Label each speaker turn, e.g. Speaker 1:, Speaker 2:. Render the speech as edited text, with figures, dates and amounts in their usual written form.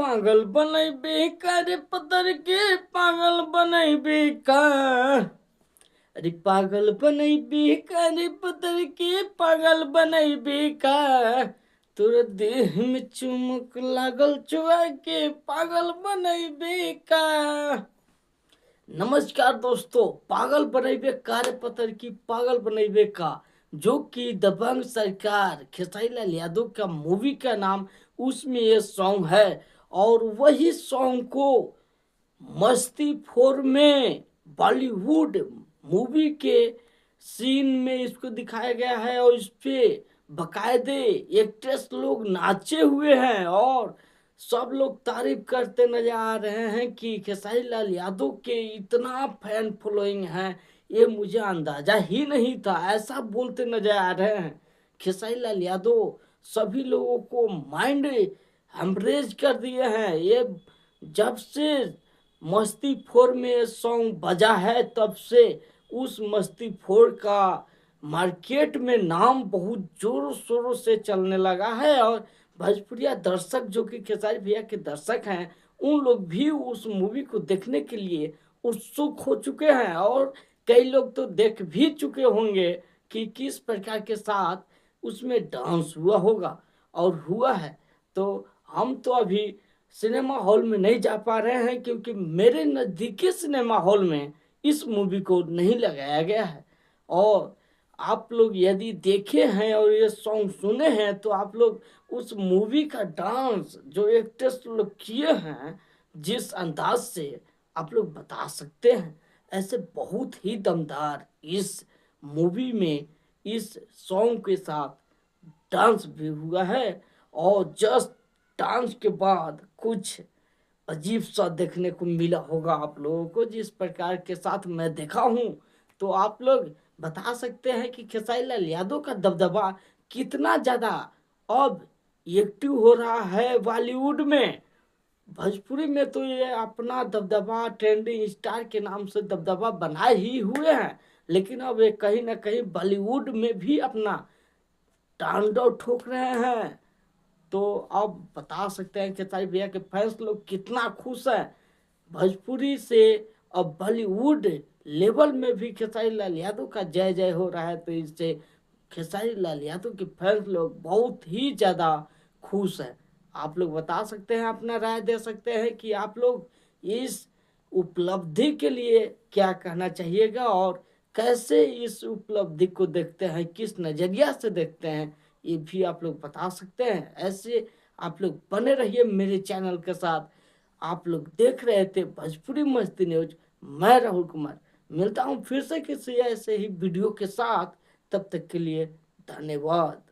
Speaker 1: पागल बनैबे का रे पतर के पागल बनैबे का। अरे पागल बनैबे का रे पतर के पागल बनैबे का। तोर देह में चुमक लागल चुआ के पागल बनैबे का। नमस्कार दोस्तों, पागल बनैबे कार्य पत्र की पागल बनैबे का, जो कि दबंग सरकार खेसारी लाल यादव का मूवी का नाम उसमें ये सॉन्ग है। और वही सॉन्ग को मस्ती फोर में बॉलीवुड मूवी के सीन में इसको दिखाया गया है और इस पे बकायदे एक्ट्रेस लोग नाचे हुए हैं और सब लोग तारीफ करते नजर आ रहे हैं कि खेसारी लाल यादव के इतना फैन फॉलोइंग है, ये मुझे अंदाजा ही नहीं था। ऐसा बोलते नजर आ रहे हैं खेसारी लाल यादव सभी लोगों को माइंड हमरेज कर दिए हैं। ये जब से मस्ती फोर में सॉन्ग बजा है तब से उस मस्ती फोर का मार्केट में नाम बहुत जोरों शोरों से चलने लगा है। और भोजपुरिया दर्शक जो कि खेसारी भैया के दर्शक हैं, उन लोग भी उस मूवी को देखने के लिए उत्सुक हो चुके हैं और कई लोग तो देख भी चुके होंगे कि किस प्रकार के साथ उसमें डांस हुआ होगा और हुआ है। तो हम तो अभी सिनेमा हॉल में नहीं जा पा रहे हैं क्योंकि मेरे नज़दीकी सिनेमा हॉल में इस मूवी को नहीं लगाया गया है। और आप लोग यदि देखे हैं और ये सॉन्ग सुने हैं तो आप लोग उस मूवी का डांस जो एक्टर्स लोग किए हैं, जिस अंदाज से आप लोग बता सकते हैं, ऐसे बहुत ही दमदार इस मूवी में इस सॉन्ग के साथ डांस भी हुआ है। और जस्ट डांस के बाद कुछ अजीब सा देखने को मिला होगा आप लोगों को, जिस प्रकार के साथ मैं देखा हूँ। तो आप लोग बता सकते हैं कि खेसारी लाल यादव का दबदबा कितना ज़्यादा अब एक्टिव हो रहा है बॉलीवुड में। भोजपुरी में तो ये अपना दबदबा ट्रेंडिंग स्टार के नाम से दबदबा बनाए ही हुए हैं, लेकिन अब ये कहीं ना कहीं बॉलीवुड में भी अपना तांडव ठोक रहे हैं। तो आप बता सकते हैं खेसारी भैया के फैंस लोग कितना खुश हैं भोजपुरी से। अब बॉलीवुड लेवल में भी खेसारी लाल यादव का जय जय हो रहा है, तो इससे खेसारी लाल यादव के फैंस लोग बहुत ही ज़्यादा खुश हैं। आप लोग बता सकते हैं, अपना राय दे सकते हैं कि आप लोग इस उपलब्धि के लिए क्या कहना चाहिएगा और कैसे इस उपलब्धि को देखते हैं, किस नज़रिया से देखते हैं, ये भी आप लोग बता सकते हैं। ऐसे आप लोग बने रहिए मेरे चैनल के साथ। आप लोग देख रहे थे भोजपुरी मस्ती न्यूज। मैं राहुल कुमार मिलता हूँ फिर से किसी ऐसे ही वीडियो के साथ। तब तक के लिए धन्यवाद।